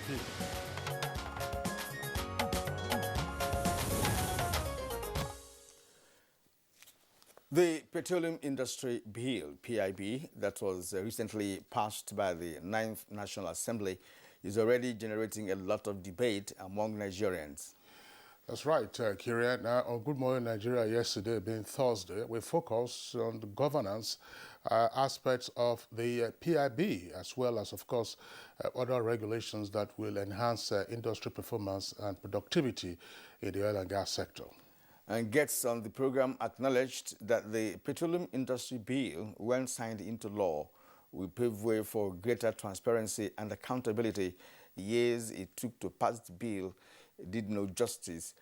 TV. The Petroleum Industry Bill, PIB, that was recently passed by the 9th National Assembly is already generating a lot of debate among Nigerians. That's right, Kieran. On Good Morning Nigeria yesterday, being Thursday, we focused on the governance aspects of the PIB, as well as, of course, other regulations that will enhance industry performance and productivity in the oil and gas sector. And guests on the program acknowledged that the Petroleum Industry Bill, when signed into law, will pave way for greater transparency and accountability. The years it took to pass the bill did no justice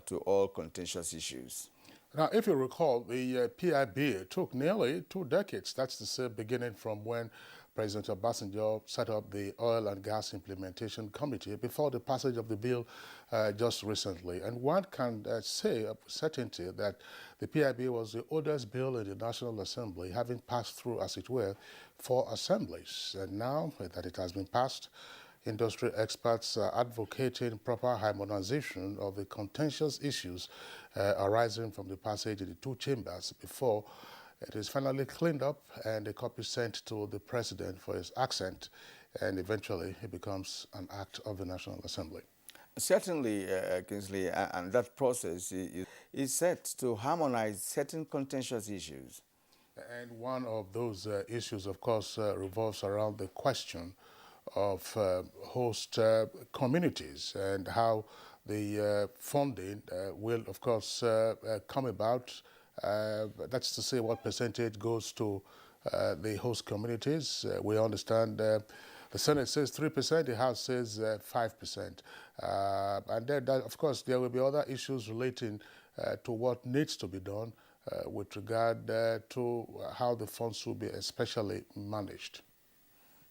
to all contentious issues. Now, if you recall, the PIB took nearly 2 decades. That's to say, beginning from when President Obasanjo set up the Oil and Gas Implementation Committee before the passage of the bill just recently. And one can say with certainty that the PIB was the oldest bill in the National Assembly, having passed through, as it were, 4 assemblies. And now that it has been passed, industry experts are advocating proper harmonization of the contentious issues arising from the passage in the 2 chambers before it is finally cleaned up and a copy sent to the president for his accent, and eventually it becomes an act of the National Assembly. Certainly, Kingsley, and that process is set to harmonize certain contentious issues. And one of those issues, of course, revolves around the question of host communities and how the funding will, of course, come about. That's to say, what percentage goes to the host communities. We understand the Senate says 3%, the House says 5%. And then, of course, there will be other issues relating to what needs to be done with regard to how the funds will be especially managed.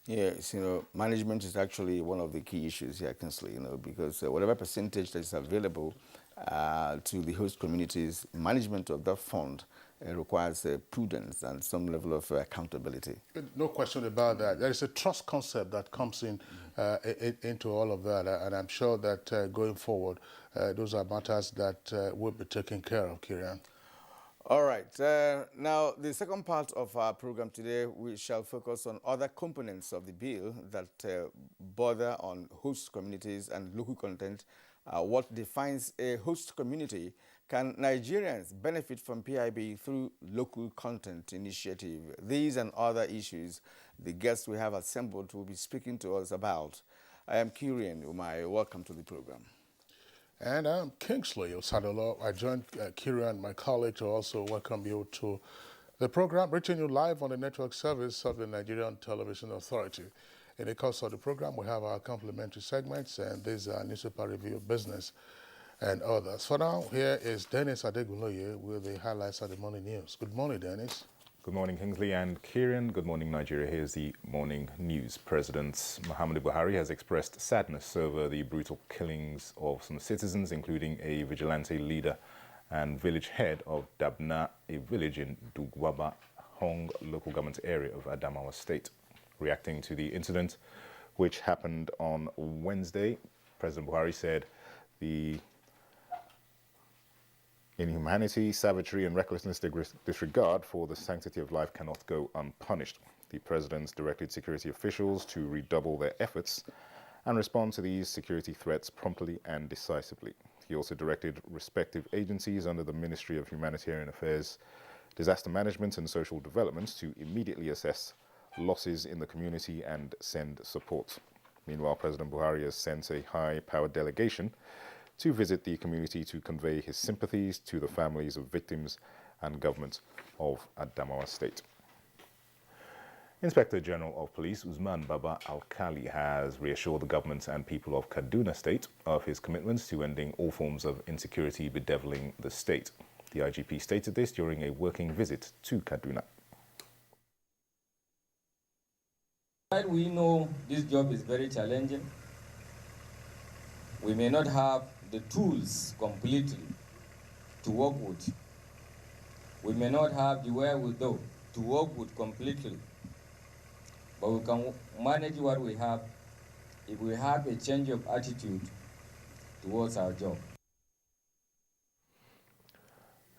Yes, management is actually one of the key issues here, Kingsley, because whatever percentage that is available to the host communities, management of that fund requires prudence and some level of accountability. No question about that. There is a trust concept that comes into all of that, and I'm sure that going forward, those are matters that will be taken care of, Kieran. All right. Now, the second part of our program today, we shall focus on other components of the bill that border on host communities and local content. What defines a host community? Can Nigerians benefit from PIB through local content initiative? These and other issues the guests we have assembled will be speaking to us about. I am Kieran Umai. Welcome to the program. And I'm Kingsley Osadolo. I joined Kieran, my colleague, to also welcome you to the program, reaching you live on the network service of the Nigerian Television Authority. In the course of the program, we have our complimentary segments, and these are newspaper review, business, and others. For now, here is Dennis Adeguloye with the highlights of the morning news. Good morning, Dennis. Good morning, Kingsley and Kieran. Good morning, Nigeria. Here's the morning news. President Muhammadu Buhari has expressed sadness over the brutal killings of some citizens, including a vigilante leader and village head of Dabna, a village in Dugwaba, Hong local government area of Adamawa State. Reacting to the incident, which happened on Wednesday, President Buhari said the inhumanity, savagery and recklessness disregard for the sanctity of life cannot go unpunished. The president directed security officials to redouble their efforts and respond to these security threats promptly and decisively. He also directed respective agencies under the Ministry of Humanitarian Affairs, Disaster Management and Social Development to immediately assess losses in the community and send support. Meanwhile, President Buhari has sent a high-powered delegation to visit the community to convey his sympathies to the families of victims and government of Adamawa State. Inspector General of Police Usman Baba Alkali has reassured the government and people of Kaduna State of his commitments to ending all forms of insecurity bedeviling the state. The IGP stated this during a working visit to Kaduna. We know this job is very challenging. We may not have the tools completely to work with. We may not have the wherewithal to work with completely, but we can manage what we have if we have a change of attitude towards our job.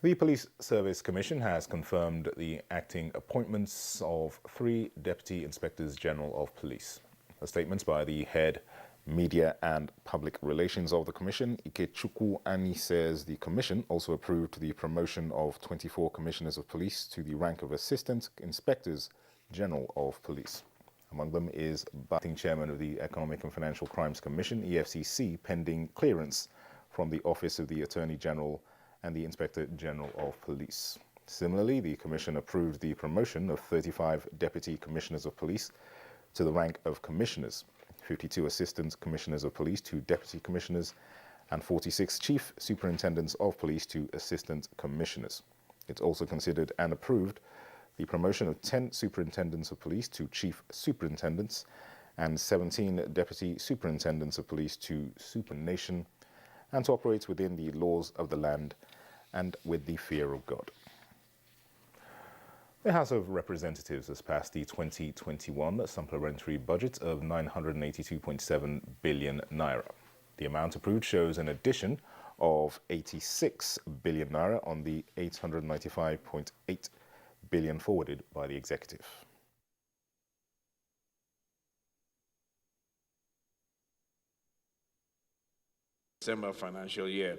The Police Service Commission has confirmed the acting appointments of 3 Deputy Inspectors General of Police. A statement by the head Media and Public Relations of the Commission, Ikechukwu Ani, says the Commission also approved the promotion of 24 Commissioners of Police to the rank of Assistant Inspectors General of Police. Among them is acting chairman of the Economic and Financial Crimes Commission, EFCC, pending clearance from the Office of the Attorney General and the Inspector General of Police. Similarly, the Commission approved the promotion of 35 Deputy Commissioners of Police to the rank of Commissioners, 52 Assistant Commissioners of Police to Deputy Commissioners, and 46 Chief Superintendents of Police to Assistant Commissioners. It also considered and approved the promotion of 10 Superintendents of Police to Chief Superintendents and 17 Deputy Superintendents of Police to Supernation, and to operate within the laws of the land and with the fear of God. The House of Representatives has passed the 2021 supplementary budget of 982.7 billion naira. The amount approved shows an addition of 86 billion naira on the 895.8 billion forwarded by the executive. December financial year.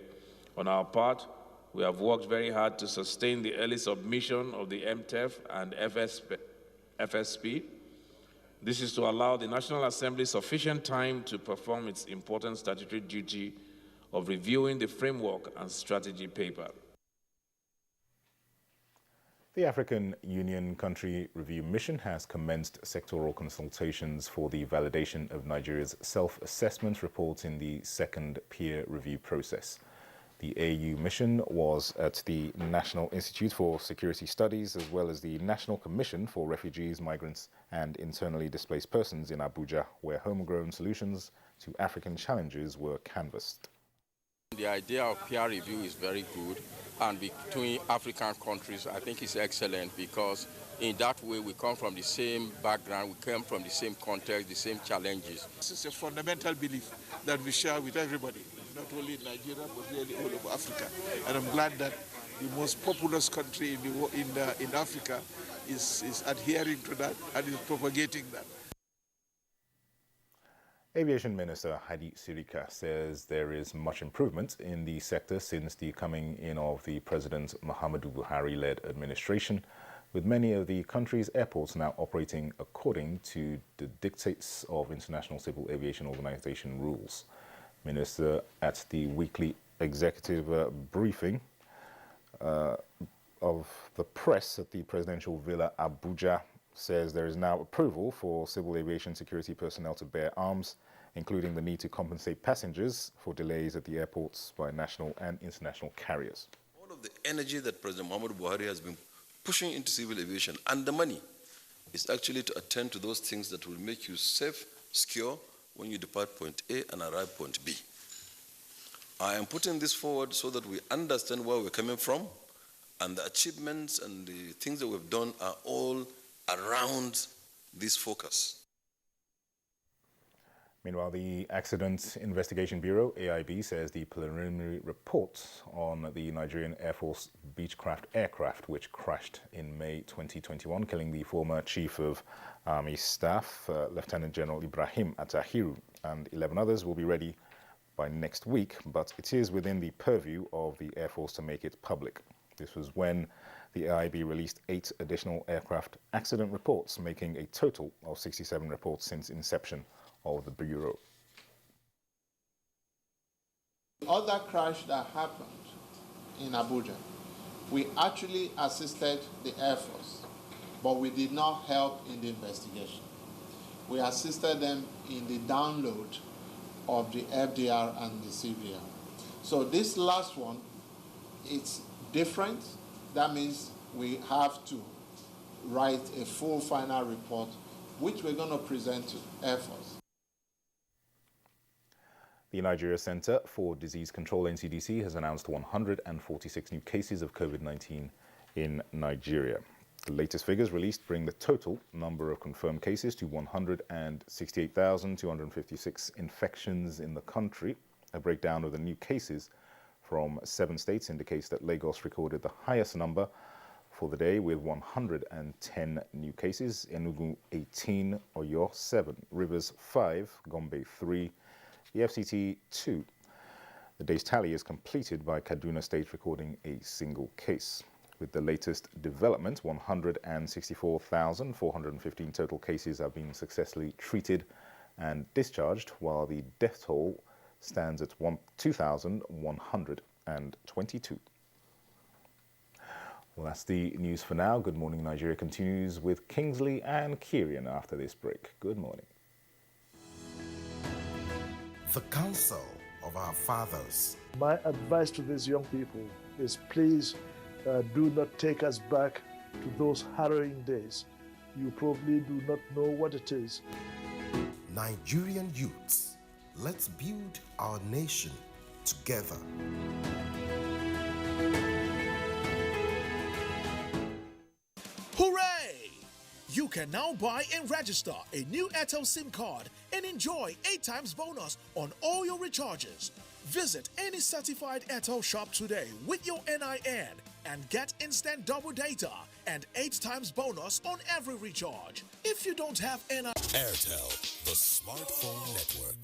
On our part, we have worked very hard to sustain the early submission of the MTEF and FSP. This is to allow the National Assembly sufficient time to perform its important statutory duty of reviewing the framework and strategy paper. The African Union Country Review Mission has commenced sectoral consultations for the validation of Nigeria's self-assessment report in the second peer review process. The AU mission was at the National Institute for Security Studies as well as the National Commission for Refugees, Migrants and Internally Displaced Persons in Abuja, where homegrown solutions to African challenges were canvassed. The idea of peer review is very good, and between African countries I think it's excellent, because in that way we come from the same background, we come from the same context, the same challenges. This is a fundamental belief that we share with everybody, not only in Nigeria but really all over Africa. And I'm glad that the most populous country in Africa is adhering to that and is propagating that. Aviation Minister Hadi Sirika says there is much improvement in the sector since the coming in of the President Muhammadu Buhari-led administration, with many of the country's airports now operating according to the dictates of International Civil Aviation Organization rules. Minister at the weekly executive briefing of the press at the Presidential Villa Abuja says there is now approval for civil aviation security personnel to bear arms, including the need to compensate passengers for delays at the airports by national and international carriers. All of the energy that President Muhammadu Buhari has been pushing into civil aviation and the money is actually to attend to those things that will make you safe, secure when you depart point A and arrive point B. I am putting this forward so that we understand where we're coming from, and the achievements and the things that we've done are all around this focus. Meanwhile, the Accident Investigation Bureau, AIB, says the preliminary report on the Nigerian Air Force Beechcraft aircraft, which crashed in May 2021, killing the former Chief of Army Staff, Lieutenant General Ibrahim Atahiru, and 11 others, will be ready by next week, but it is within the purview of the Air Force to make it public. This was when the AIB released 8 additional aircraft accident reports, making a total of 67 reports since inception of the Bureau. Other crash that happened in Abuja, we actually assisted the Air Force, but we did not help in the investigation. We assisted them in the download of the FDR and the CVR. So this last one, it's different. That means we have to write a full final report, which we're going to present to Air Force. The Nigeria Center for Disease Control, NCDC, has announced 146 new cases of COVID-19 in Nigeria. The latest figures released bring the total number of confirmed cases to 168,256 infections in the country. A breakdown of the new cases from 7 states indicates that Lagos recorded the highest number for the day with 110 new cases, Enugu 18, Oyo 7, Rivers 5, Gombe 3, the FCT 2. The day's tally is completed by Kaduna State recording a single case. With the latest development, 164,415 total cases have been successfully treated and discharged, while the death toll stands at 2,122. Well, that's the news for now. Good Morning Nigeria continues with Kingsley and Kieran after this break. Good morning. The counsel of our fathers. My advice to these young people is please do not take us back to those harrowing days. You probably do not know what it is. Nigerian youths, let's build our nation together. Hooray! You can now buy and register a new Airtel SIM card and enjoy 8 times bonus on all your recharges. Visit any certified Airtel shop today with your NIN and get instant double data and 8 times bonus on every recharge. If you don't have NIN... Airtel, the smartphone network.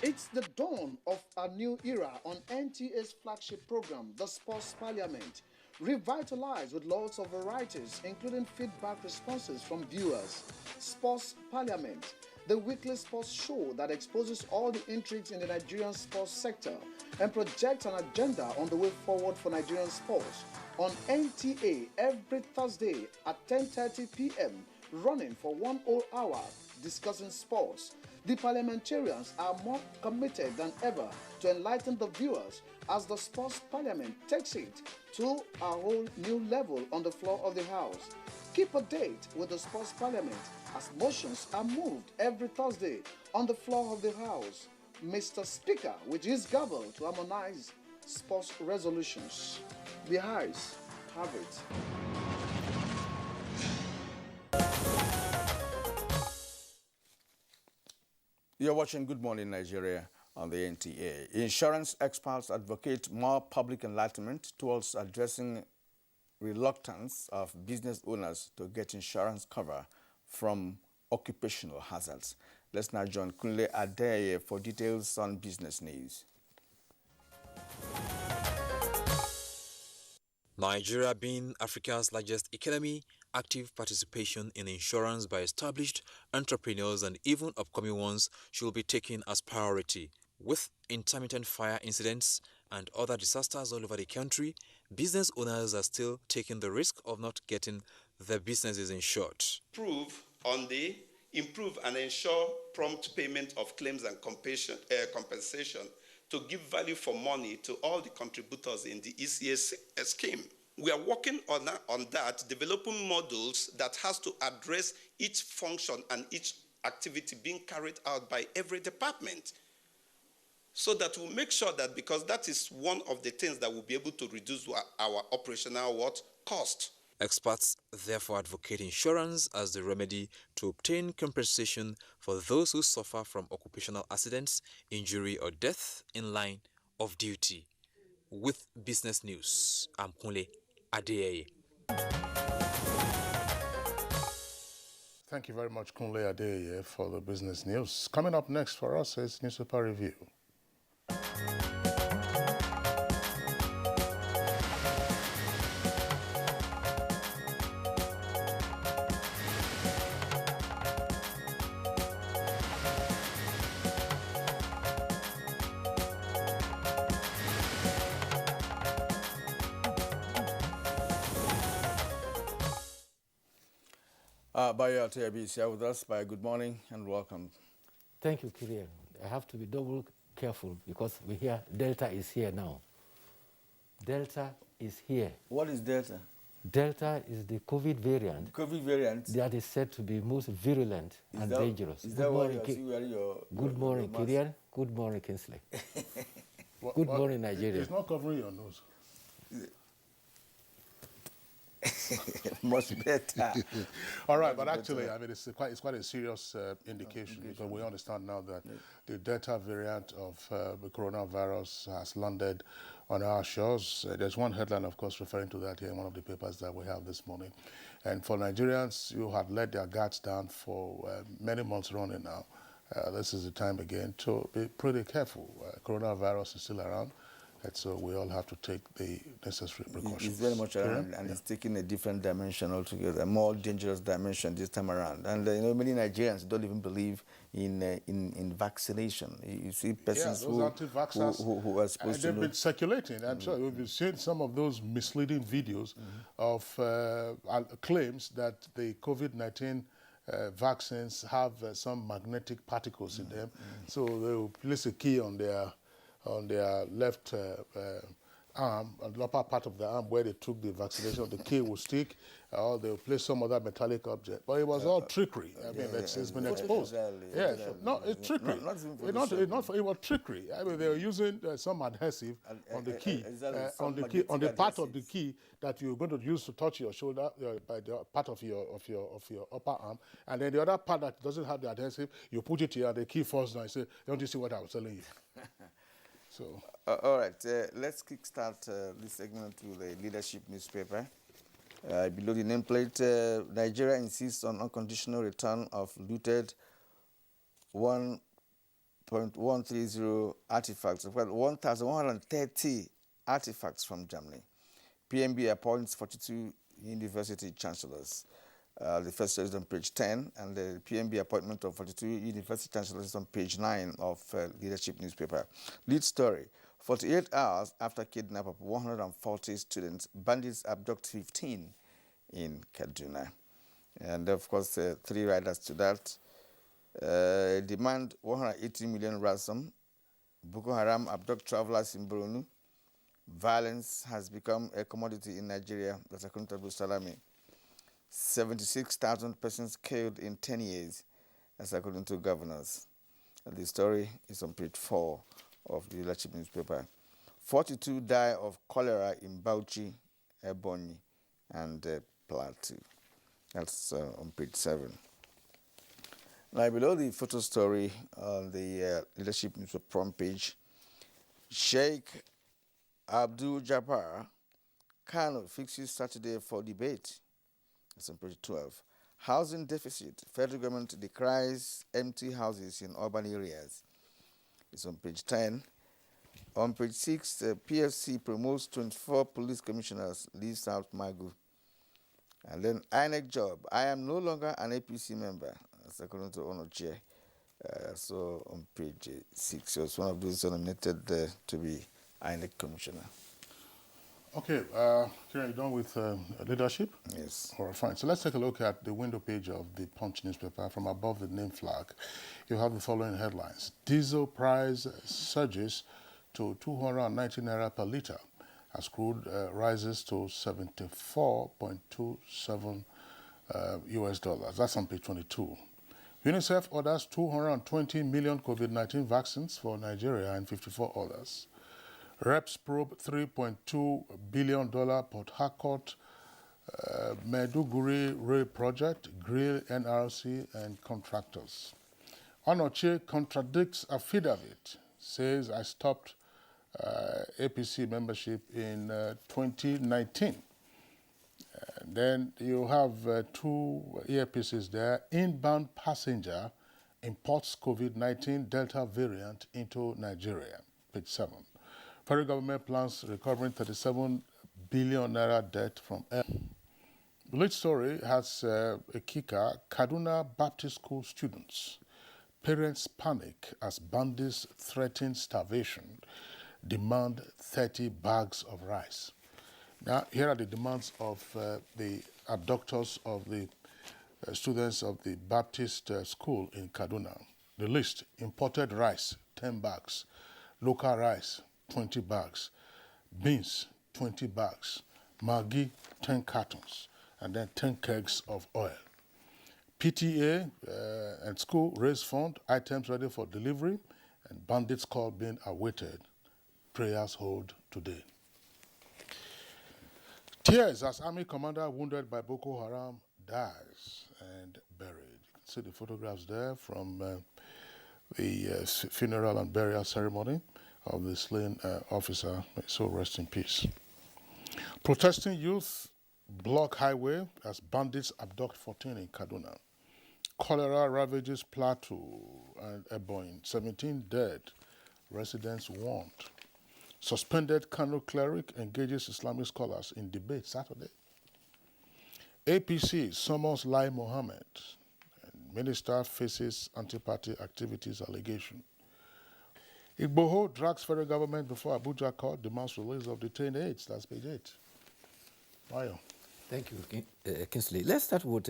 It's the dawn of a new era on NTA's flagship program, The Sports Parliament, revitalized with lots of varieties, including feedback responses from viewers. Sports Parliament, the weekly sports show that exposes all the intrigues in the Nigerian sports sector and projects an agenda on the way forward for Nigerian sports. On NTA every Thursday at 10:30 p.m., running for 1 whole hour, discussing sports. The parliamentarians are more committed than ever to enlighten the viewers as the Sports Parliament takes it to a whole new level on the floor of the House. Keep a date with the Sports Parliament as motions are moved every Thursday on the floor of the House. Mr. Speaker, with his gavel to harmonize sports resolutions. The House have it. You're watching Good Morning Nigeria on the NTA. Insurance experts advocate more public enlightenment towards addressing reluctance of business owners to get insurance cover from occupational hazards. Let's now join Kunle Adeye for details on business news. Nigeria being Africa's largest economy, active participation in insurance by established entrepreneurs and even upcoming ones should be taken as priority. With intermittent fire incidents and other disasters all over the country, business owners are still taking the risk of not getting their businesses insured. Improve and ensure prompt payment of claims and compensation to give value for money to all the contributors in the ECA scheme. we are working on that, developing models that has to address each function and each activity being carried out by every department, so that we'll make sure that, because that is one of the things that will be able to reduce our operational cost. Experts therefore advocate insurance as the remedy to obtain compensation for those who suffer from occupational accidents, injury or death in line of duty. With Business News, I'm Kunle Adeyeye. Thank you very much, Kunle Adeyeye, for the business news. Coming up next for us is Newspaper Review. Bayo TIB is here with us. Bayo, good morning and welcome. Thank you, Kirian. I have to be double careful because we hear Delta is here now. Delta is here. What is Delta? Delta is the COVID variant. COVID variant? That is said to be most virulent and dangerous. Is that why you're wearing your Good morning, Kirian. Good morning, Kinsley. Good morning, Nigeria. It's not covering your nose. Much better. All right, but actually, I mean, it's quite a serious indication because we understand now that the Delta variant of the coronavirus has landed on our shores. There's one headline, of course, referring to that here in one of the papers that we have this morning. And for Nigerians who have let their guards down for many months running now, this is the time again to be pretty careful. Coronavirus is still around. And so we all have to take the necessary precautions. It's very much around, and it's taking a different dimension altogether, a more dangerous dimension this time around. And you know, many Nigerians don't even believe in vaccination. You see persons who are supposed to. They've been circulating. I'm sure we've seen some of those misleading videos of claims that the COVID-19 vaccines have some magnetic particles in them. So they will place a key on their left arm, on the upper part of the arm where they took the vaccination, the key will stick, or they'll place some other metallic object. But it was all trickery. I mean, it's been exposed. Yes, no, it's trickery. It was trickery. I mean, they were using some adhesive on the key, on the part of the key that you're going to use to touch your shoulder by the part of your upper arm, and then the other part that doesn't have the adhesive, you put it here, and the key falls down. You say, "Don't you see what I was telling you?" So. All right, let's kickstart this segment with the leadership newspaper. Below the nameplate, Nigeria insists on unconditional return of looted 1.130 artifacts, well, 1,130 artifacts from Germany. PMB appoints 42 university chancellors. The first is on page 10, and the PMB appointment of 42 university chancellors is on page 9 of leadership newspaper. Lead story: 48 hours after kidnap of 140 students, bandits abduct 15 in Kaduna. And of course, 3 riders to that. Demand 180 million ransom. Boko Haram abduct travelers in Borno. Violence has become a commodity in Nigeria. That's according to Abu Salami. 76,000 persons killed in 10 years, as according to governors. And the story is on page 4 of the leadership newspaper. 42 die of cholera in Bauchi, Ebonyi, and Plateau. That's on page 7. Now, below the photo story on the leadership newspaper front page, Sheikh Abdul Jabbar Kano fixes Saturday for debate. That's on page 12. Housing deficit. Federal government decries empty houses in urban areas. It's on page 10. On page 6, PFC promotes 24 police commissioners, leaves out Magu. And then INEC job. I am no longer an APC member. That's according to Onoche. So on page 6, he was one of those nominated to be INEC commissioner. Okay, Kieran, you done with leadership? Yes. All right, fine. So let's take a look at the window page of the Punch newspaper. From above the name flag, you have the following headlines. Diesel price surges to 290 naira per litre as crude rises to 74.27 US dollars. That's on page 22. UNICEF orders 220 million COVID-19 vaccines for Nigeria and 54 others. Reps probe $3.2 billion Port Harcourt Maiduguri Rail Project, grill NRC and contractors. Onoche contradicts affidavit, says I stopped APC membership in 2019. Then you have two earpieces there. Inbound passenger imports COVID-19 Delta variant into Nigeria, page 7. Federal government plans recovering 37 billion naira debt from air. The lead story has a kicker: Kaduna Baptist School students. Parents panic as bandits threaten starvation, demand 30 bags of rice. Now, here are the demands of the abductors of the students of the Baptist school in Kaduna. The list: imported rice, 10 bags, local rice, 20 bags, beans, 20 bags, Maggi, 10 cartons, and then 10 kegs of oil. PTA and school raise fund, items ready for delivery, and bandits call being awaited. Prayers hold today. Tears as army commander wounded by Boko Haram dies and buried. You can see the photographs there from the funeral and burial ceremony of the slain officer. May so rest in peace. Protesting youth block highway as bandits abduct 14 in Kaduna. Cholera ravages Plateau and Ebonyi. 17 dead. Residents warned. Suspended Kano cleric engages Islamic scholars in debate Saturday. APC summons Lai Mohammed. Minister faces anti-party activities allegation. Igboho drags federal government before Abuja court, demands release of detained aides. That's page 8. Mayo. Thank you, Kingsley. Let's start with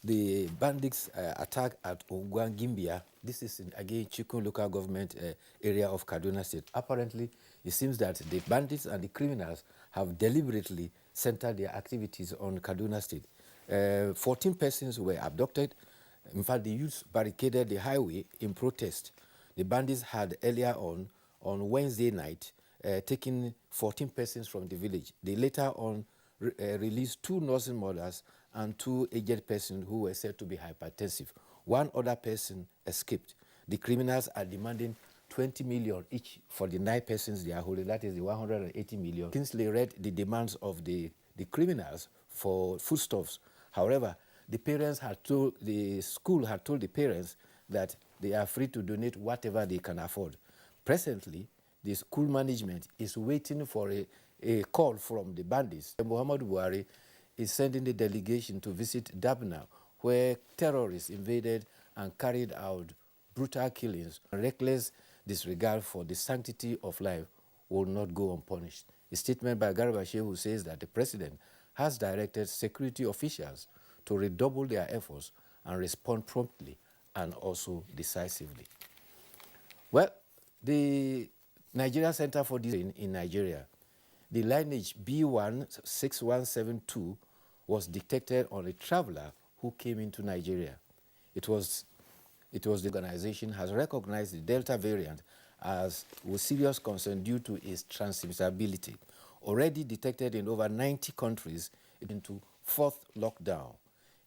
the bandits' attack at Ogwangimbia. This is in, again, Chikun local government area of Kaduna State. Apparently, it seems that the bandits and the criminals have deliberately centered their activities on Kaduna State. 14 persons were abducted. In fact, the youths barricaded the highway in protest. The bandits had earlier on Wednesday night, taken 14 persons from the village. They later on released 2 nursing mothers and 2 aged persons who were said to be hypertensive. 1 other person escaped. The criminals are demanding 20 million each for the 9 persons they are holding. That is the 180 million. Kingsley read the demands of the criminals for foodstuffs. However, the school had told the parents that they are free to donate whatever they can afford. Presently, the school management is waiting for a call from the bandits. Muhammadu Buhari is sending a delegation to visit Dabna, where terrorists invaded and carried out brutal killings. Reckless disregard for the sanctity of life will not go unpunished. A statement by Garba Shehu says that the president has directed security officials to redouble their efforts and respond promptly and also decisively. Well, the Nigeria Center for Disease in Nigeria, the lineage B16172 was detected on a traveler who came into Nigeria. It was the organization has recognized the Delta variant as with serious concern due to its transmissibility. Already detected in over 90 countries, into 4th lockdown.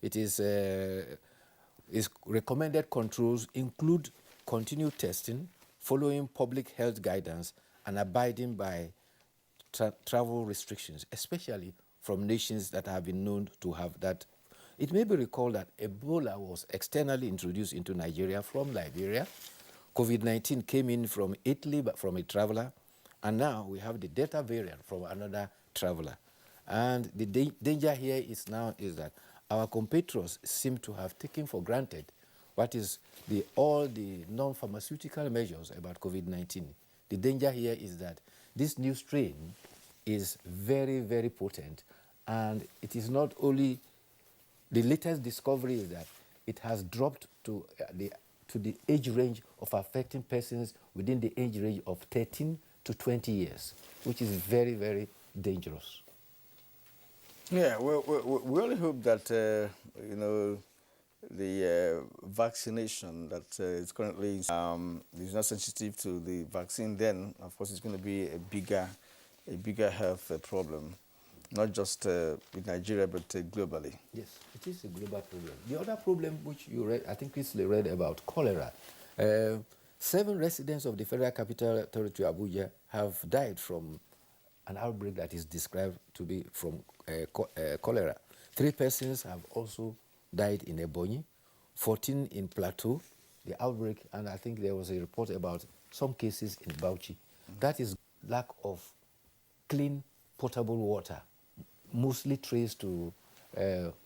It is its recommended controls include continued testing, following public health guidance, and abiding by travel restrictions, especially from nations that have been known to have that. It may be recalled that Ebola was externally introduced into Nigeria from Liberia. COVID-19 came in from Italy, but from a traveler. And now we have the Delta variant from another traveler. And the danger here is that our compatriots seem to have taken for granted what is all the non-pharmaceutical measures about COVID-19. The danger here is that this new strain is very, very potent, and it is not only the latest discovery is that it has dropped to the age range of affecting persons within the age range of 13 to 20 years, which is very, very dangerous. Yeah, we only hope that, you know, the vaccination that is currently is not sensitive to the vaccine, then of course it's going to be a bigger health problem, not just in Nigeria but globally. Yes, it is a global problem. The other problem which you read, I think Chris read about cholera. 7 residents of the Federal Capital Territory, Abuja, have died from an outbreak that is described to be from cholera. 3 persons have also died in Ebonyi, 14 in Plateau, the outbreak, and I think there was a report about some cases in Bauchi. That is lack of clean, potable water, mostly traced to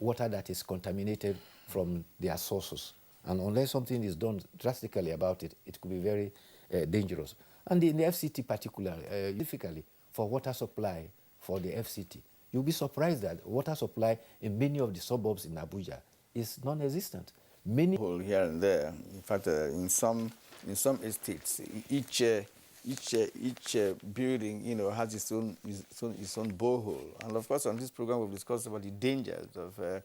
water that is contaminated from their sources. And unless something is done drastically about it, it could be very dangerous. And in the FCT particularly, specifically for water supply for the FCT, you'll be surprised that water supply in many of the suburbs in Abuja is non-existent. Many here and there. In fact, in some estates, each building, you know, has its own borehole. And of course, on this program, we've discussed about the dangers of,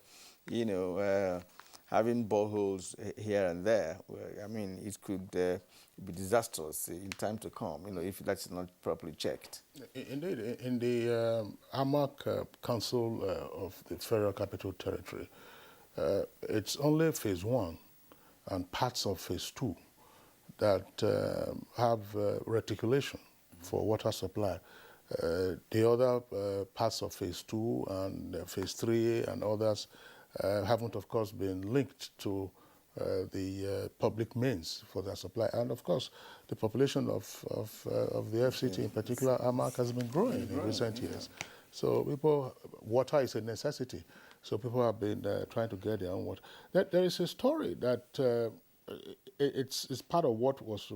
you know, having boreholes here and there. I mean, it could be disastrous in time to come, you know, if that's not properly checked. Indeed, in the AMAC Council of the Federal Capital Territory, it's only phase 1 and parts of phase 2 that have reticulation for water supply. The other parts of phase 2 and phase 3 and others haven't, of course, been linked to the public mains for their supply. And, of course, the population of the FCT, in particular, AMAC, has been growing in recent years. So water is a necessity. So people have been trying to get their own water. There is a story that it's part of what was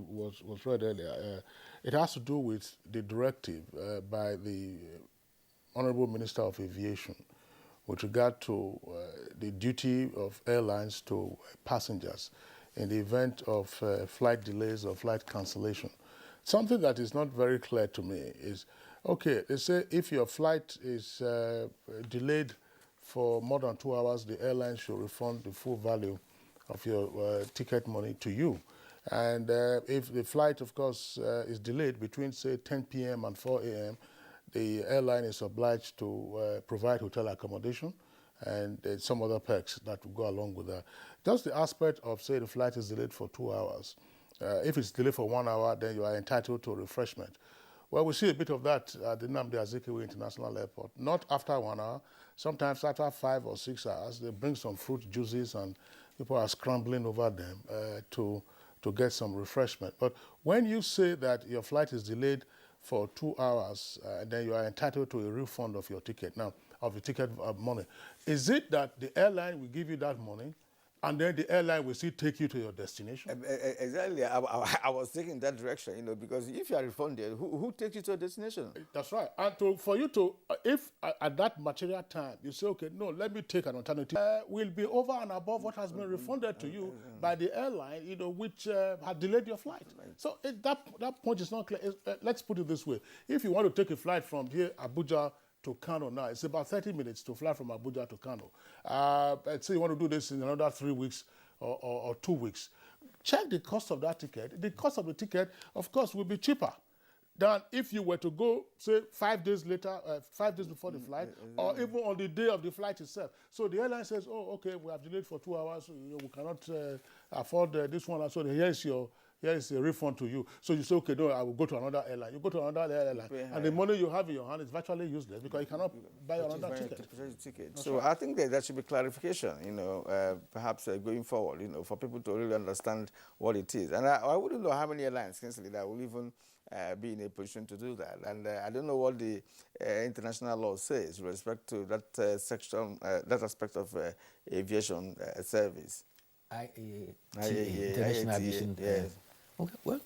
read earlier. It has to do with the directive by the Honorable Minister of Aviation with regard to the duty of airlines to passengers in the event of flight delays or flight cancellation. Something that is not very clear to me is, okay, they say if your flight is delayed for more than 2 hours, the airline should refund the full value of your ticket money to you. And if the flight, of course, is delayed between, say, 10 p.m. and 4 a.m., the airline is obliged to provide hotel accommodation and some other perks that will go along with that. Just the aspect of, say, the flight is delayed for 2 hours. If it's delayed for 1 hour, then you are entitled to refreshment. Well, we see a bit of that at the Nnamdi Azikiwe International Airport. Not after 1 hour, sometimes after 5 or 6 hours, they bring some fruit juices and people are scrambling over them to get some refreshment. But when you say that your flight is delayed for 2 hours, then you are entitled to a refund of your ticket. Now, of the ticket money. Is it that the airline will give you that money and then the airline will still take you to your destination? Exactly. I was thinking that direction, you know, because if you are refunded, who takes you to a destination? That's right. And for you to, if at that material time, you say, okay, no, let me take an alternative, will be over and above what has been refunded to you by the airline, you know, which had delayed your flight. So that point is not clear. Let's put it this way. If you want to take a flight from here, Abuja, to Kano now, it's about 30 minutes to fly from Abuja to Kano. Let's say you want to do this in another 3 weeks or 2 weeks. Check the cost of that ticket. The cost of the ticket, of course, will be cheaper than if you were to go, say, 5 days later, 5 days before the flight, or even on the day of the flight itself. So the airline says, oh, okay, we have delayed for 2 hours, you know, we cannot afford this one, so here is a refund to you. So you say, okay, no, I will go to another airline. You go to another airline, and the money you have in your hand is virtually useless because you cannot buy another ticket. So I think that should be clarification, you know, perhaps going forward, you know, for people to really understand what it is. And I wouldn't know how many airlines, Kinsley, that will even be in a position to do that. And I don't know what the international law says with respect to that section, that aspect of aviation service. IATA, International Aviation. Yes. Okay, well,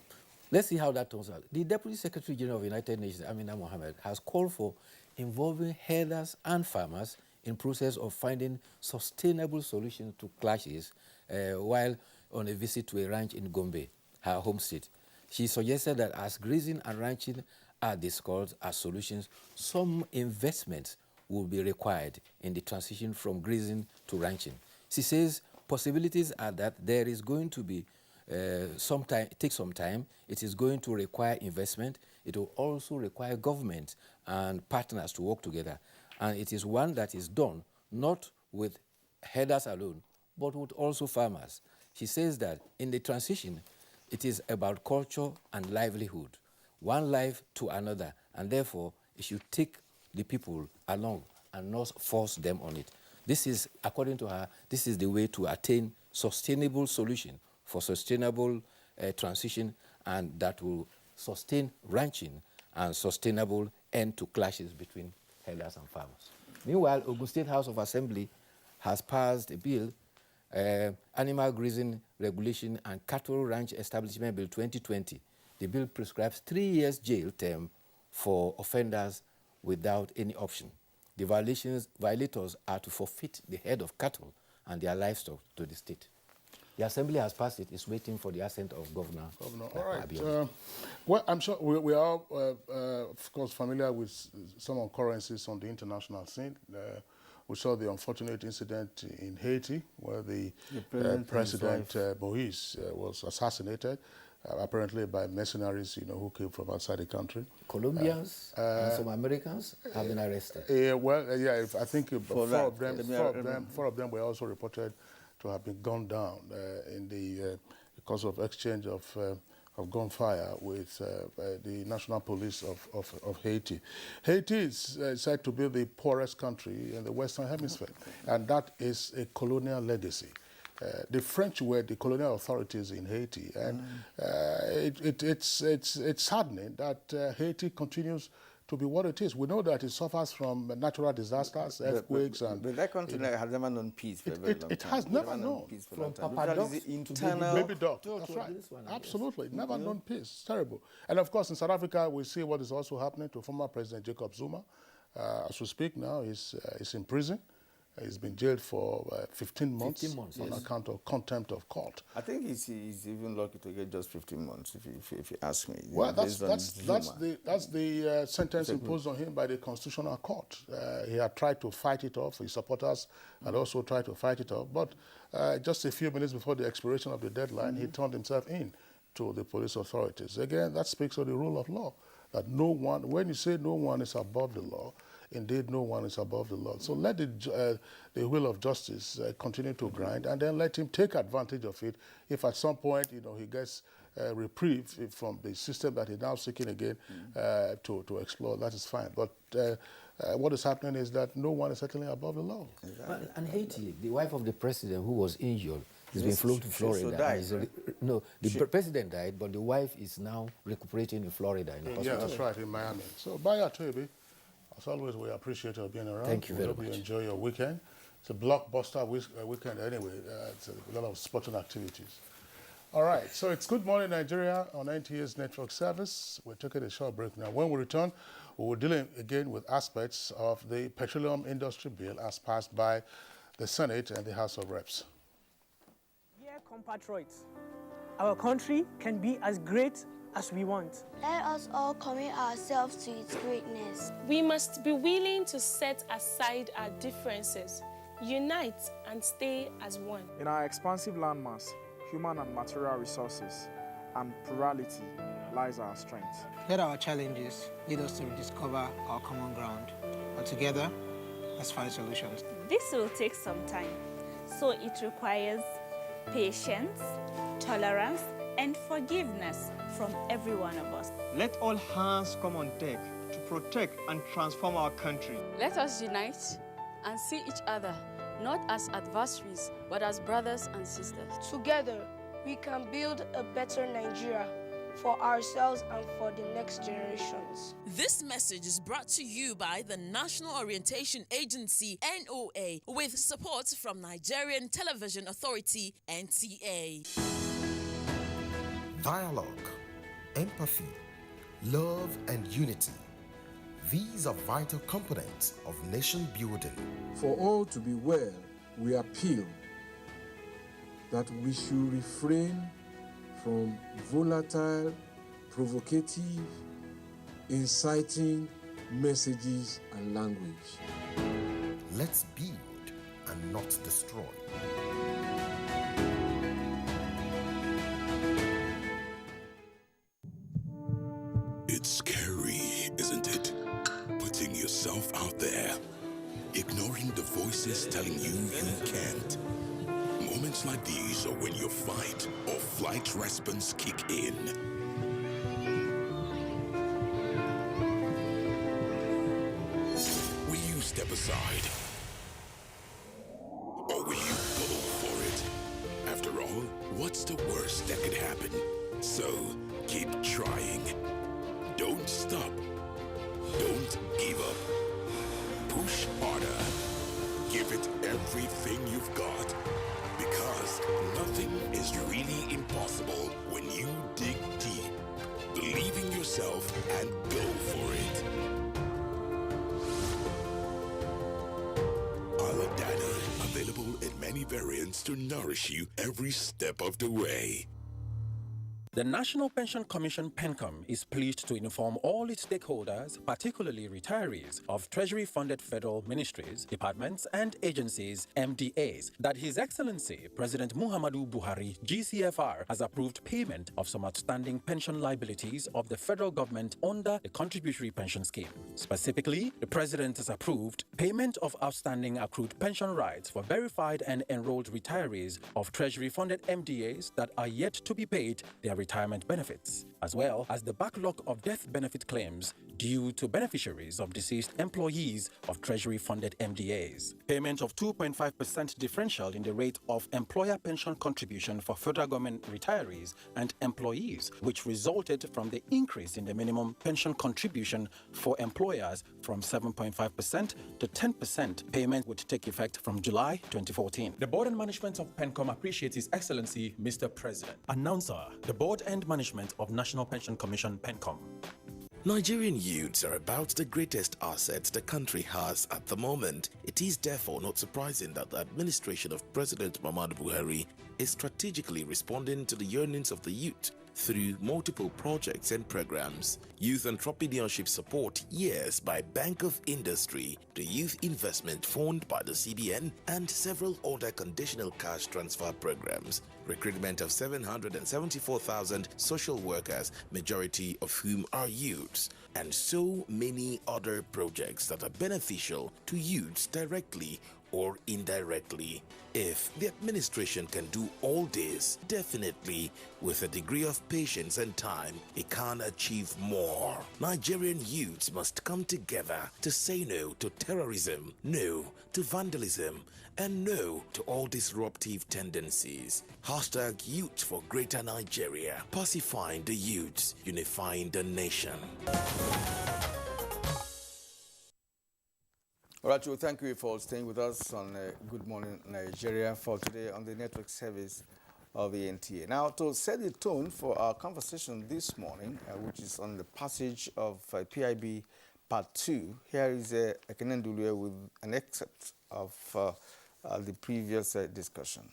let's see how that turns out. The Deputy Secretary General of the United Nations, Amina Mohammed, has called for involving herders and farmers in process of finding sustainable solutions to clashes while on a visit to a ranch in Gombe, her home state. She suggested that as grazing and ranching are discussed as solutions, some investments will be required in the transition from grazing to ranching. She says possibilities are that there is going to be take some time. It is going to require investment. It will also require government and partners to work together. And it is one that is done not with herders alone, but with also farmers. She says that in the transition, it is about culture and livelihood, one life to another, and therefore it should take the people along and not force them on it. This is, according to her, this is the way to attain sustainable solution for sustainable transition, and that will sustain ranching and sustainable end to clashes between herders and farmers. Meanwhile, Ogun State House of Assembly has passed a bill, Animal Grazing Regulation and Cattle Ranch Establishment Bill 2020. The bill prescribes 3 years jail term for offenders without any option. The violators are to forfeit the head of cattle and their livestock to the state. The Assembly has passed it. It's waiting for the assent of Governor. All right. Well, I'm sure we are, of course, familiar with some occurrences on the international scene. We saw the unfortunate incident in Haiti where the President Moïse was assassinated, apparently by mercenaries, who came from outside the country. Colombians and some Americans have been arrested. I think four of them were also reported to have been gunned down because of exchange of gunfire with the national police of Haiti. Haiti is said to be the poorest country in the Western Hemisphere, and that is a colonial legacy. The French were the colonial authorities in Haiti, and it's saddening that Haiti continues to be what it is. We know that it suffers from natural disasters, earthquakes, but that country has never known peace for a very long time. It has never known. Peace for From Papa Doc to Baby Doc. That's right. Absolutely. Never known peace. It's terrible. And of course, in South Africa, we see what is also happening to former President Jacob Zuma. As we speak now, he's in prison. He's been jailed for 15 months, on account of contempt of court. I think he's even lucky to get just 15 months, if you ask me. Well, that's the sentence imposed on him by the Constitutional Court. He had tried to fight it off. His supporters had also tried to fight it off. But just a few minutes before the expiration of the deadline, he turned himself in to the police authorities. Again, that speaks of the rule of law, that no one, when you say no one is above the law, indeed, no one is above the law. So let the wheel of justice continue to grind, and then let him take advantage of it. If at some point, he gets reprieve from the system that he's now seeking again to explore, that is fine. But what is happening is that no one is certainly above the law. Exactly. Well, and Haiti, the wife of the president who was injured, has been flown to Florida. The president died, but the wife is now recuperating in Florida in the hospital. Yeah, that's right, in Miami. So, Baya Toby, as always, we appreciate you being around. Thank you very much. We hope you enjoy your weekend. It's a blockbuster weekend anyway. It's a lot of sporting activities. All right, so it's Good Morning Nigeria on NTA's network service. We're taking a short break now. When we return, we will deal again with aspects of the petroleum industry bill as passed by the Senate and the House of Reps. Dear compatriots, our country can be as great as we want. Let us all commit ourselves to its greatness. We must be willing to set aside our differences, unite and stay as one. In our expansive landmass, human and material resources, and plurality lies our strength. Let our challenges lead us to rediscover our common ground, and together, let's find solutions. This will take some time, so it requires patience, tolerance, and forgiveness from every one of us. Let all hands come on deck to protect and transform our country. Let us unite and see each other not as adversaries, but as brothers and sisters. Together, we can build a better Nigeria for ourselves and for the next generations. This message is brought to you by the National Orientation Agency, NOA, with support from Nigerian Television Authority, NTA. Dialogue, empathy, love, and unity. These are vital components of nation building. For all to be well, we appeal that we should refrain from volatile, provocative, inciting messages and language. Let's build and not destroy. It's scary, isn't it? Putting yourself out there, ignoring the voices telling you can't. Moments like these are when your fight or flight response kick in. Will you step aside? Or will you go for it? After all, what's the worst that could happen? So, keep trying. Don't stop. Don't give up. Push harder. Give it everything you've got. Because nothing is really impossible when you dig deep. Believe in yourself and go for it. Aladana, available in many variants to nourish you every step of the way. The National Pension Commission PENCOM is pleased to inform all its stakeholders, particularly retirees of Treasury-funded federal ministries, departments and agencies, MDAs, that His Excellency President Muhammadu Buhari, GCFR, has approved payment of some outstanding pension liabilities of the federal government under the Contributory Pension Scheme. Specifically, the President has approved payment of outstanding accrued pension rights for verified and enrolled retirees of Treasury-funded MDAs that are yet to be paid their retirement benefits, as well as the backlog of death benefit claims due to beneficiaries of deceased employees of Treasury-funded MDAs. Payment of 2.5% differential in the rate of employer pension contribution for federal government retirees and employees, which resulted from the increase in the minimum pension contribution for employers from 7.5% to 10%. Payment would take effect from July 2014. The Board and Management of PENCOM appreciates His Excellency, Mr. President. Announcer, the Board and Management of National Pension Commission, PENCOM. Nigerian youths are about the greatest assets the country has at the moment. It is therefore not surprising that the administration of President Muhammadu Buhari is strategically responding to the yearnings of the youth through multiple projects and programs. Youth Entrepreneurship Support Years by Bank of Industry, the Youth Investment Fund by the CBN, and several other conditional cash transfer programs. Recruitment of 774,000 social workers, majority of whom are youths, and so many other projects that are beneficial to youths directly or indirectly. If the administration can do all this, definitely with a degree of patience and time, it can achieve more. Nigerian youths must come together to say no to terrorism, no to vandalism, and no to all disruptive tendencies. Hashtag Youth for Greater Nigeria. Pacifying the youths, unifying the nation. All right, well, thank you for staying with us on Good Morning Nigeria for today on the network service of the NTA. Now, to set the tone for our conversation this morning, which is on the passage of PIB Part 2, here is Ekenendulue with an excerpt of the previous discussion.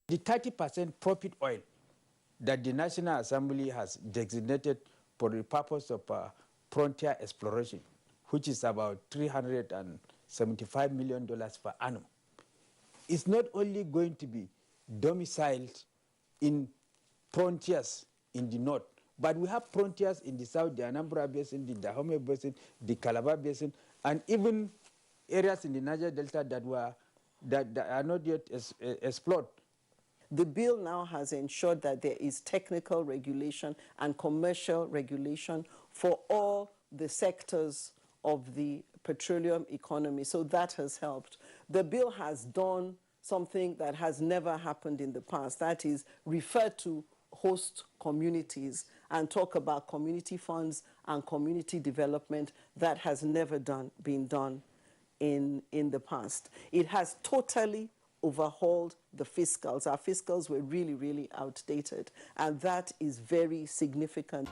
The 30% profit oil that the National Assembly has designated for the purpose of frontier exploration, which is about $375 million per annum, is not only going to be domiciled in frontiers in the north, but we have frontiers in the south, the Anambra Basin, the Dahomey Basin, the Calabar Basin, and even areas in the Niger Delta that are not yet explored. The bill now has ensured that there is technical regulation and commercial regulation for all the sectors of the petroleum economy. So that has helped. The bill has done something that has never happened in the past. That is, refer to host communities and talk about community funds and community development. That has never been done in the past. It has totally overhauled the fiscals. Our fiscals were really, really outdated, and that is very significant.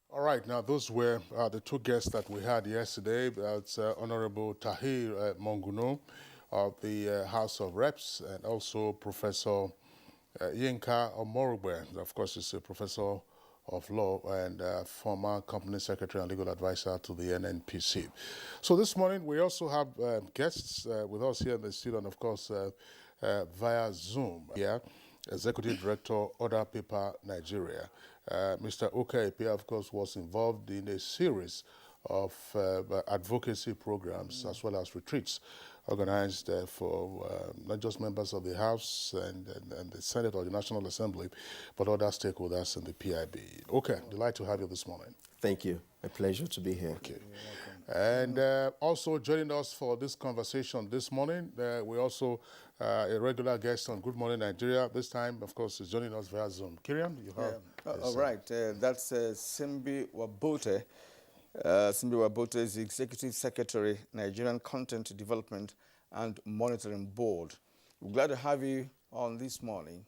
All right, now those were the two guests that we had yesterday. That's Honorable Tahir Monguno of the House of Reps, and also Professor Yinka Omorugbe. Of course, he's a professor of law and former company secretary and legal advisor to the NNPC. So this morning we also have guests with us here in the studio, and of course via Zoom. Here, Executive Director, Other Paper Nigeria. Mr. Oka Epia, of course, was involved in a series of advocacy programs as well as retreats organized for not just members of the House and the Senate or the National Assembly, but other stakeholders in the PIB. Okay, delighted to have you this morning. Thank you. A pleasure to be here. Okay. And also joining us for this conversation this morning, we also a regular guest on Good Morning Nigeria. This time, of course, is joining us via Zoom. Kiriam, you have... all right. That's Simbi Wabote. Simbi Wabote is the Executive Secretary, Nigerian Content Development and Monitoring Board. We're glad to have you on this morning.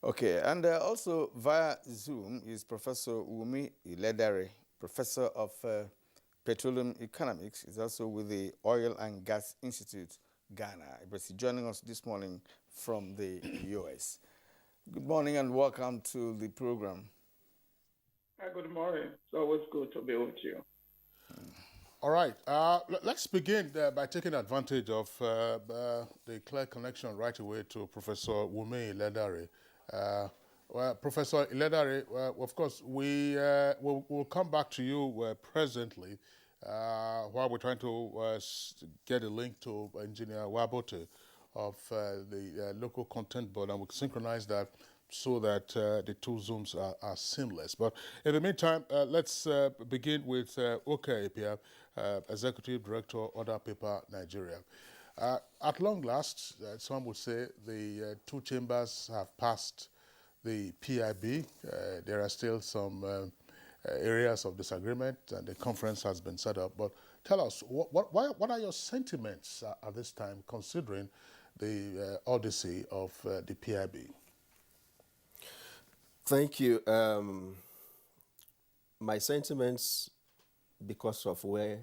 Okay, and also via Zoom is Professor Wumi Iledare, Professor of Petroleum Economics. He's also with the Oil and Gas Institute, Ghana. He's joining us this morning from the U.S. Good morning and welcome to the program. Good morning. It's always good to be with you. All right. Let's begin by taking advantage of the clear connection right away to Professor Wumi Iledare. Well, Professor Iledare, of course, we'll come back to you presently while we're trying to get a link to Engineer Wabote of the local content board, and we'll synchronize that so that the two Zooms are seamless. But in the meantime, let's begin with Oka Epia, Executive Director, Other Paper Nigeria. At long last, some would say the two chambers have passed the PIB. There are still some areas of disagreement, and the conference has been set up. But tell us, what are your sentiments at this time, considering the odyssey of the PIB? Thank you. My sentiments, because of where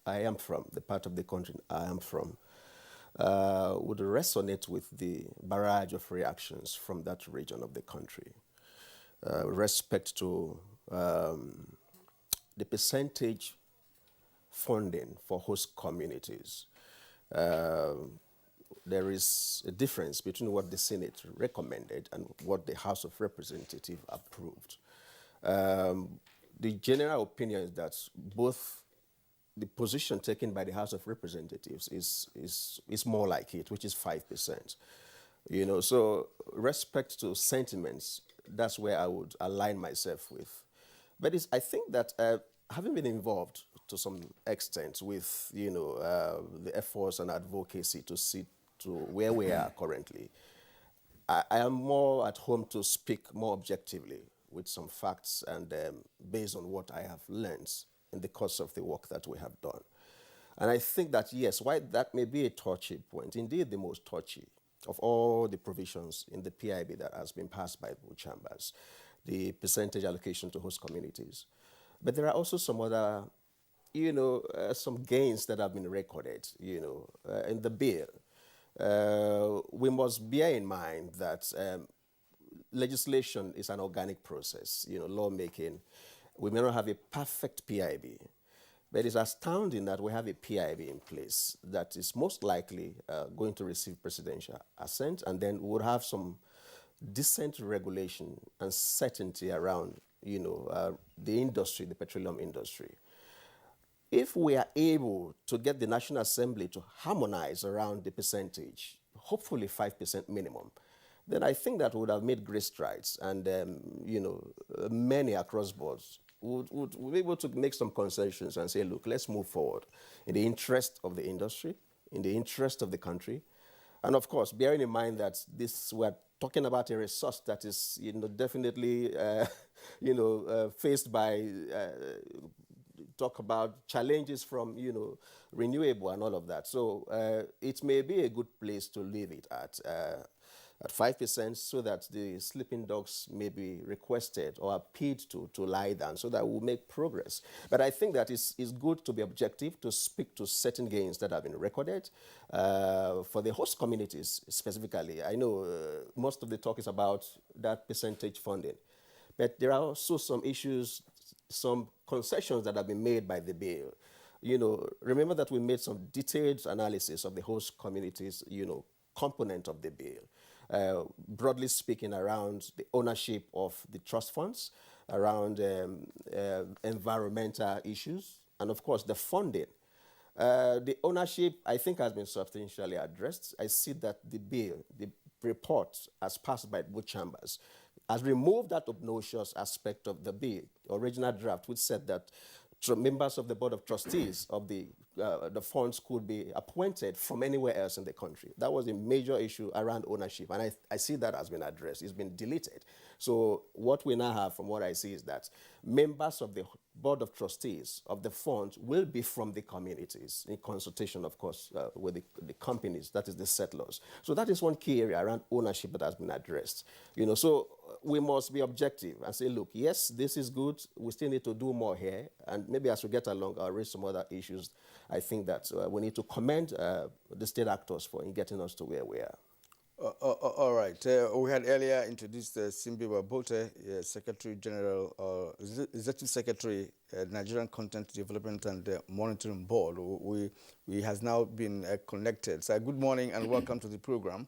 I am from, the part of the country I am from, would resonate with the barrage of reactions from that region of the country. Respect to the percentage funding for host communities. There is a difference between what the Senate recommended and what the House of Representatives approved. The general opinion is that both the position taken by the House of Representatives is more like it, which is 5%. You know, so respect to sentiments, that's where I would align myself with. But I think that having been involved to some extent with, you know, the efforts and advocacy to see to where we are currently, I am more at home to speak more objectively with some facts and based on what I have learned in the course of the work that we have done. And I think that, yes, while that may be a touchy point, indeed the most touchy of all the provisions in the PIB that has been passed by both chambers, the percentage allocation to host communities. But there are also some other, you know, some gains that have been recorded, you know, in the bill. We must bear in mind that legislation is an organic process, you know, lawmaking. We may not have a perfect PIB, but it's astounding that we have a PIB in place that is most likely going to receive presidential assent, and then we'll have some decent regulation and certainty around, you know, the industry, the petroleum industry. If we are able to get the National Assembly to harmonize around the percentage, hopefully 5% minimum, then I think that would have made great strides, and you know, many across boards would be able to make some concessions and say, look, let's move forward in the interest of the industry, in the interest of the country, and of course, bearing in mind that we're talking about a resource that is, you know, definitely, you know, faced by talk about challenges from, you know, renewable and all of that. So it may be a good place to leave it at. at 5% so that the sleeping dogs may be requested or appealed to lie down so that we'll make progress. But I think that it's good to be objective, to speak to certain gains that have been recorded for the host communities specifically. I know most of the talk is about that percentage funding, but there are also some issues, some concessions that have been made by the bill. Remember that we made some detailed analysis of the host communities, component of the bill. Broadly speaking, around the ownership of the trust funds, around environmental issues, and of course the funding. The ownership, I think, has been substantially addressed. I see that the bill, the report as passed by both chambers, has removed that obnoxious aspect of the bill, original draft, which said that members of the Board of Trustees of the funds could be appointed from anywhere else in the country. That was a major issue around ownership, and I see that has been addressed. It's been deleted. So what we now have, from what I see, is that members of the Board of Trustees of the funds will be from the communities, in consultation, of course, with the companies, that is the settlers. So that is one key area around ownership that has been addressed. So we must be objective and say, look, yes, this is good. We still need to do more here. And maybe as we get along, I'll raise some other issues. I think that we need to commend the state actors for in getting us to where we are. All right. We had earlier introduced Simbi Wabote, Secretary General, Executive Secretary, Nigerian Content Development and Monitoring Board. We has now been connected. So good morning and welcome to the program.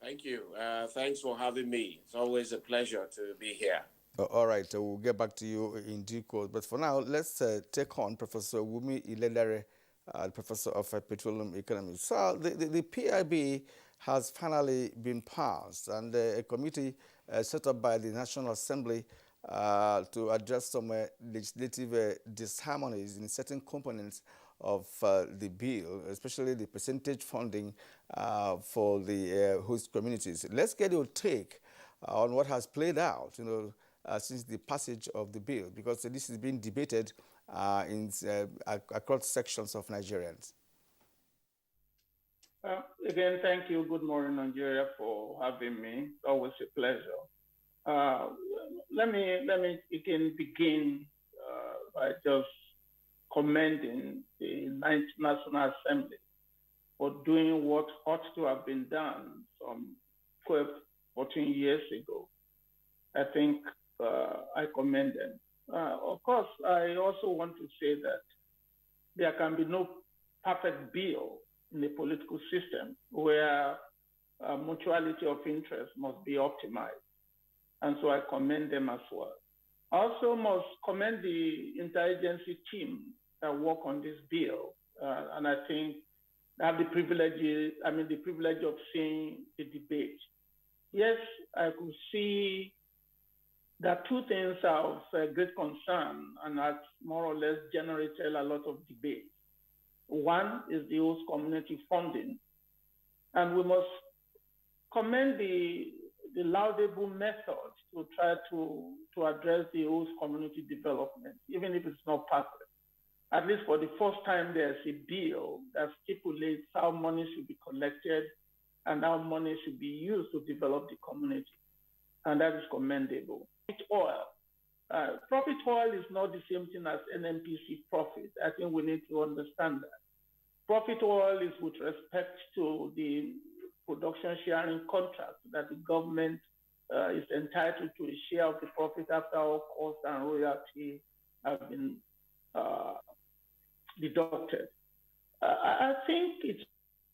Thank you. Thanks for having me. It's always a pleasure to be here. All right. We'll get back to you in due course. But for now, let's take on Professor Wumi Iledare, Professor of Petroleum Economics. So the PIB has finally been passed, and a committee set up by the National Assembly to address some legislative disharmonies in certain components of the bill, especially the percentage funding for the host communities. Let's get your take on what has played out, since the passage of the bill, because this is being debated across sections of Nigerians. Again, thank you. Good morning, Nigeria, for having me. Always a pleasure. Let me again begin by just commending the National Assembly for doing what ought to have been done some 12, 14 years ago. I think I commend them. Of course, I also want to say that there can be no perfect bill in the political system where mutuality of interest must be optimized. And so I commend them as well. I also must commend the interagency team that work on this bill. And I think I have the privilege of seeing the debate. Yes, I could see that two things are of great concern and that more or less generated a lot of debate. One is the host community funding. And we must commend the laudable methods to try to address the host community development, even if it's not perfect. At least for the first time, there's a bill that stipulates how money should be collected and how money should be used to develop the community. And that is commendable. Profit oil is not the same thing as NNPC profit. I think we need to understand that. Profit oil is with respect to the production sharing contract that the government is entitled to a share of the profit after all costs and royalty have been deducted. I think it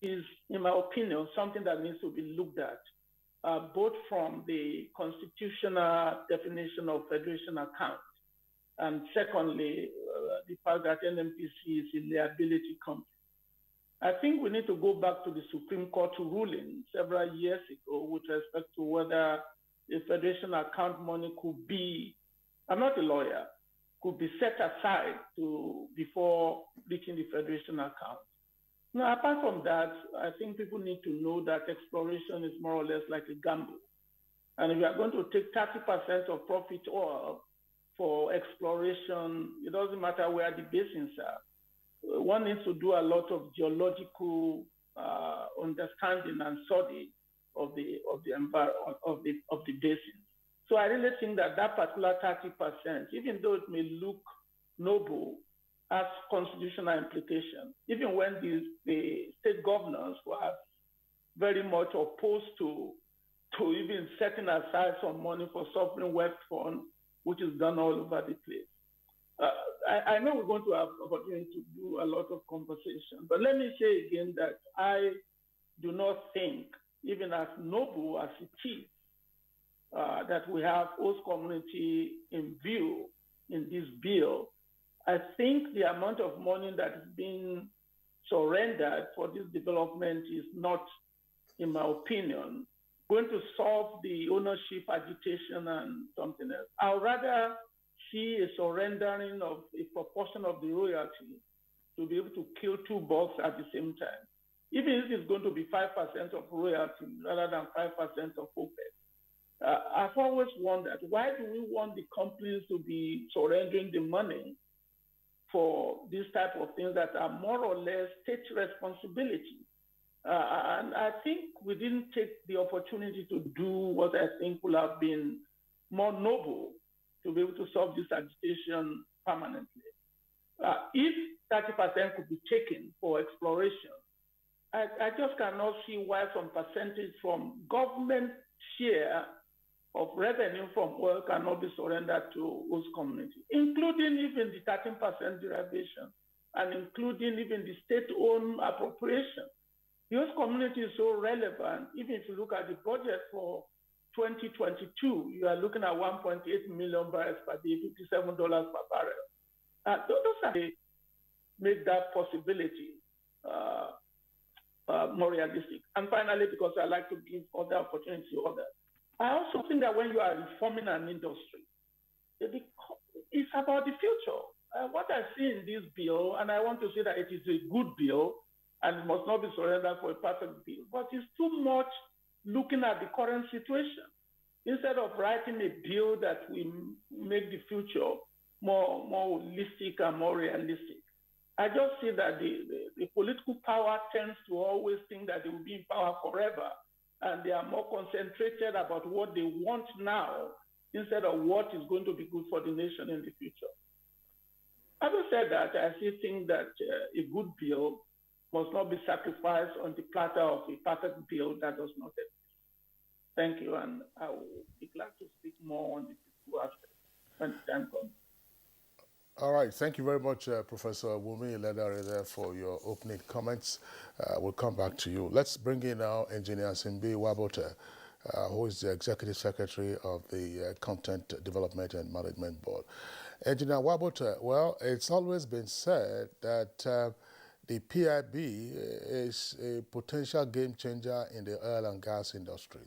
is, in my opinion, something that needs to be looked at, both from the constitutional definition of federation account, and secondly, the fact that NNPC is a liability company. I think we need to go back to the Supreme Court ruling several years ago with respect to whether the federation account money could be, I'm not a lawyer, could be set aside before reaching the federation account. Now, apart from that, I think people need to know that exploration is more or less like a gamble. And if you are going to take 30% of profit oil for exploration, it doesn't matter where the basins are. One needs to do a lot of geological understanding and study of the environment of the basin. So I really think that particular 30%, even though it may look noble, has constitutional implications. Even when the state governors were very much opposed to even setting aside some money for sovereign wealth fund, which is done all over the place. I know we're going to have opportunity to do a lot of conversation, but let me say again that I do not think, even as noble as it is, that we have host community in view in this bill. I think the amount of money that is being surrendered for this development is not, in my opinion, going to solve the ownership agitation and something else. I would rather see a surrendering of a proportion of the royalty to be able to kill two bucks at the same time. Even if it's going to be 5% of royalty rather than 5% of OPEC. I've always wondered, why do we want the companies to be surrendering the money for this type of things that are more or less state responsibility? And I think we didn't take the opportunity to do what I think would have been more noble to be able to solve this agitation permanently. If 30% could be taken for exploration, I just cannot see why some percentage from government share of revenue from oil cannot be surrendered to host community, including even the 13% derivation and including even the state-owned appropriation. The host community is so relevant. Even if you look at the budget for 2022, you are looking at 1.8 million barrels per day, $57 per barrel. Those are make that possibility more realistic. And finally, because I like to give other opportunities to others, I also think that when you are reforming an industry, it's about the future. What I see in this bill, and I want to say that it is a good bill, and it must not be surrendered for a perfect bill, but it's too much looking at the current situation. Instead of writing a bill that will make the future more holistic and more realistic, I just see that the political power tends to always think that they will be in power forever, and they are more concentrated about what they want now instead of what is going to be good for the nation in the future. Having said that, I still think that a good bill must not be sacrificed on the platter of a perfect bill that does not exist. Thank you, and I will be glad to speak more on the political aspect when the time comes. All right, thank you very much, Professor Wumi Ledare, for your opening comments. We'll come back to you. Let's bring in now Engineer Simbi Wabote, who is the Executive Secretary of the Content Development and Management Board. Engineer Wabote, well, it's always been said that the PIB is a potential game changer in the oil and gas industry,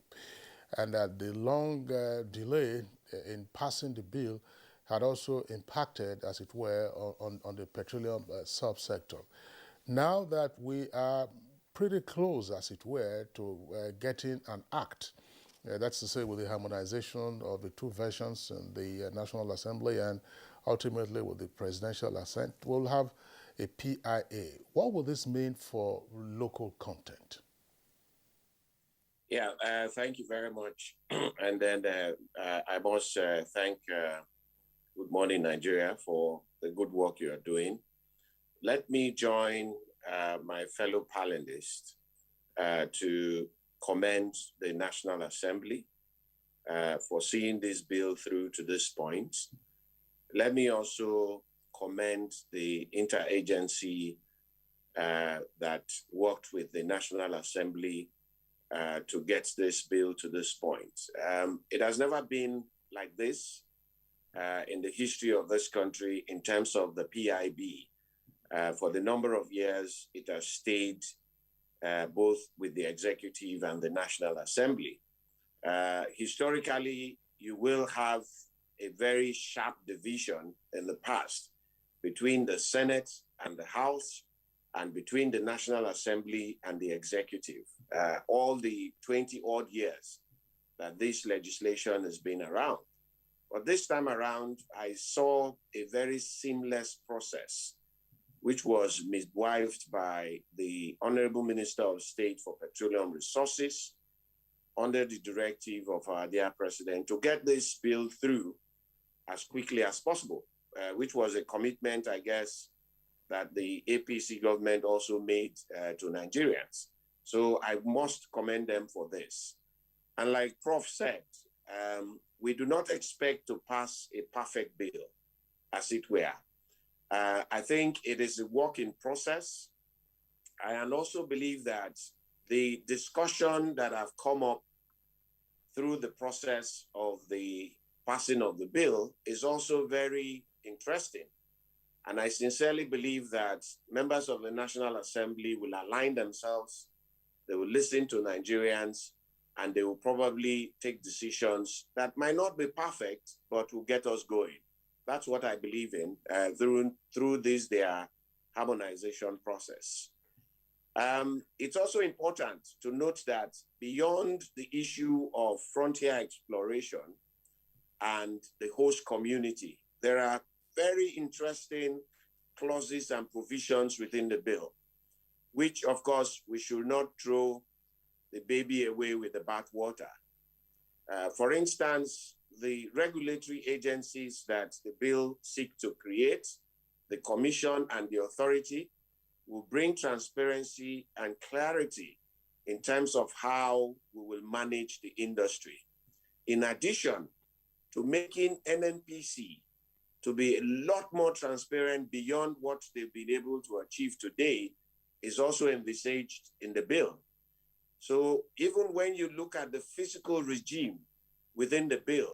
and that the long delay in passing the bill had also impacted, as it were, on the petroleum subsector. Now that we are pretty close, as it were, to getting an act, that's to say with the harmonization of the two versions in the National Assembly and ultimately with the presidential assent, we'll have a PIA. What will this mean for local content? Yeah, thank you very much. And then I must thank Good Morning Nigeria for the good work you are doing. Let me join my fellow panelists to commend the National Assembly for seeing this bill through to this point. Let me also commend the interagency that worked with the National Assembly to get this bill to this point. It has never been like this in the history of this country in terms of the PIB. For the number of years it has stayed both with the executive and the National Assembly. Historically, you will have a very sharp division in the past between the Senate and the House and between the National Assembly and the executive. All the 20-odd years that this legislation has been around. But this time around, I saw a very seamless process, which was midwifed by the Honorable Minister of State for Petroleum Resources, under the directive of our dear president to get this bill through as quickly as possible, which was a commitment, I guess, that the APC government also made to Nigerians. So I must commend them for this. And like Prof said, we do not expect to pass a perfect bill, as it were. I think it is a work in process. I also believe that the discussion that have come up through the process of the passing of the bill is also very interesting. And I sincerely believe that members of the National Assembly will align themselves, they will listen to Nigerians, and they will probably take decisions that might not be perfect, but will get us going. That's what I believe in through this, their harmonization process. It's also important to note that beyond the issue of frontier exploration and the host community, there are very interesting clauses and provisions within the bill, which of course we should not throw the baby away with the bathwater. For instance, the regulatory agencies that the bill seeks to create, the Commission and the authority, will bring transparency and clarity in terms of how we will manage the industry. In addition to making NNPC to be a lot more transparent beyond what they've been able to achieve today is also envisaged in the bill. So even when you look at the fiscal regime within the bill,